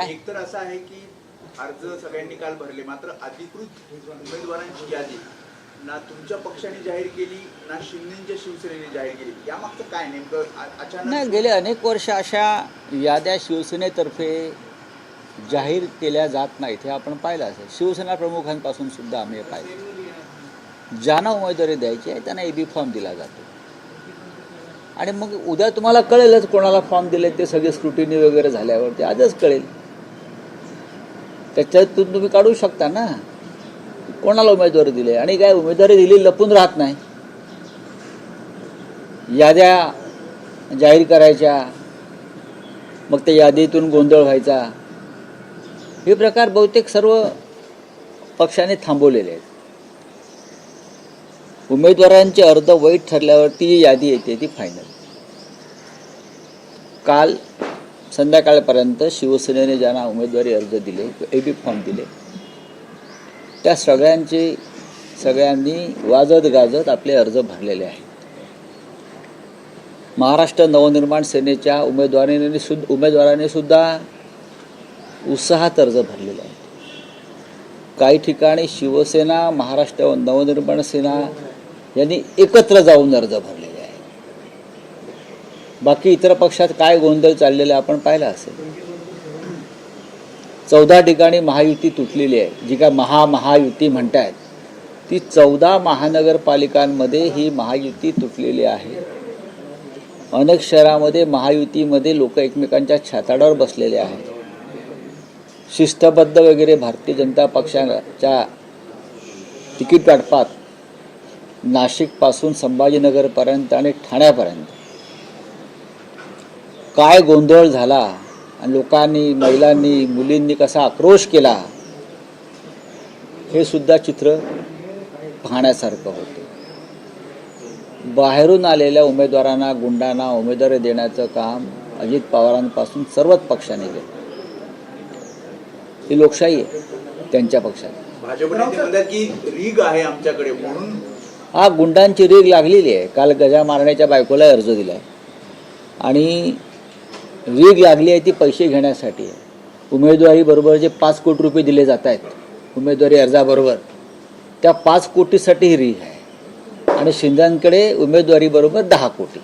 एक तर असं आहे की अर्ज सगळ्यांनी काल भरले, मात्र अधिकृत उमेदवारांची यादी ना तुमच्या पक्षाने जाहीर केली ना शिंदेच्या शिवसेनेने जाहीर केली. यामागचं काय नेमकं अचानक? नाही, गेले अनेक वर्ष अशा याद्या शिवसेनेतर्फे जाहीर केल्या जात नाहीत, हे आपण पाहिलं असेल. शिवसेना प्रमुखांपासून सुद्धा आम्ही पाहिलं. ज्यांना उमेदवारी द्यायची आहे त्यांना एबी फॉर्म दिला जातो आणि मग उद्या तुम्हाला कळेलच कोणाला फॉर्म दिले ते, सगळे स्क्रुटिनी वगैरे झाल्यावर ते आजच कळेल. त्याच्यातून तुम्ही काढू शकता ना कोणाला उमेदवारी दिली. आणि काय उमेदवारी दिली लपून राहत नाही, याद्या जाहीर करायच्या, मग त्या यादीतून गोंधळ व्हायचा, हे प्रकार बहुतेक सर्व पक्षाने थांबवलेले आहेत. उमेदवारांचे अर्ज वैध ठरल्यावरती जी यादी येते ती फायनल. काल संध्याकाळपर्यंत शिवसेनेने ज्यांना उमेदवारी अर्ज दिले, एबी फॉर्म दिले, त्या सगळ्यांनी वाजत गाजत आपले अर्ज भरलेले आहेत. महाराष्ट्र नवनिर्माण सेनेच्या उमेदवाराने सुद्धा उत्साहात अर्ज भरलेले आहेत. काही ठिकाणी शिवसेना, महाराष्ट्र नवनिर्माण सेना यांनी एकत्र जाऊन अर्ज भरलेले आहेत. बाकी इतर पक्षात काय गोंधळ चाललेला आपण पाहिला असेल. 14 ठिकाणी महायुती तुटलेली आहे. जी काय महायुती म्हणतायत ती 14 महानगरपालिकांमध्ये ही महायुती तुटलेली आहे. अनेक शहरामध्ये महायुतीमध्ये लोक एकमेकांच्या छाताडावर बसलेले आहेत. शिस्तबद्ध वगैरे भारतीय जनता पक्षाच्या तिकीट वाटपात नाशिकपासून संभाजीनगरपर्यंत आणि ठाण्यापर्यंत काय गोंधळ झाला आणि लोकांनी, महिलांनी, मुलींनी कसा आक्रोश केला, हे सुद्धा चित्र पाहण्यासारखं होतं. बाहेरून आलेल्या उमेदवारांना, गुंडांना उमेदवारी देण्याचं काम अजित पवारांपासून सर्वच पक्षाने केलं. ही लोकशाही आहे त्यांच्या पक्षात. भाजपने म्हणतात की रीग आहे आमच्याकडे म्हणून. हा, गुंडांची रीग लागलेली आहे. काल गजा मारण्याच्या बायकोला अर्ज दिला आहे आणि रीग लागली आहे ती पैसे घेण्यासाठी आहे. उमेदवारी बरोबर जे 5 कोटी रुपये दिले जात आहेत उमेदवारी अर्जाबरोबर, त्या 5 कोटीसाठी ही रीग आहे. आणि शिंदेकडे उमेदवारी बरोबर 10 कोटी.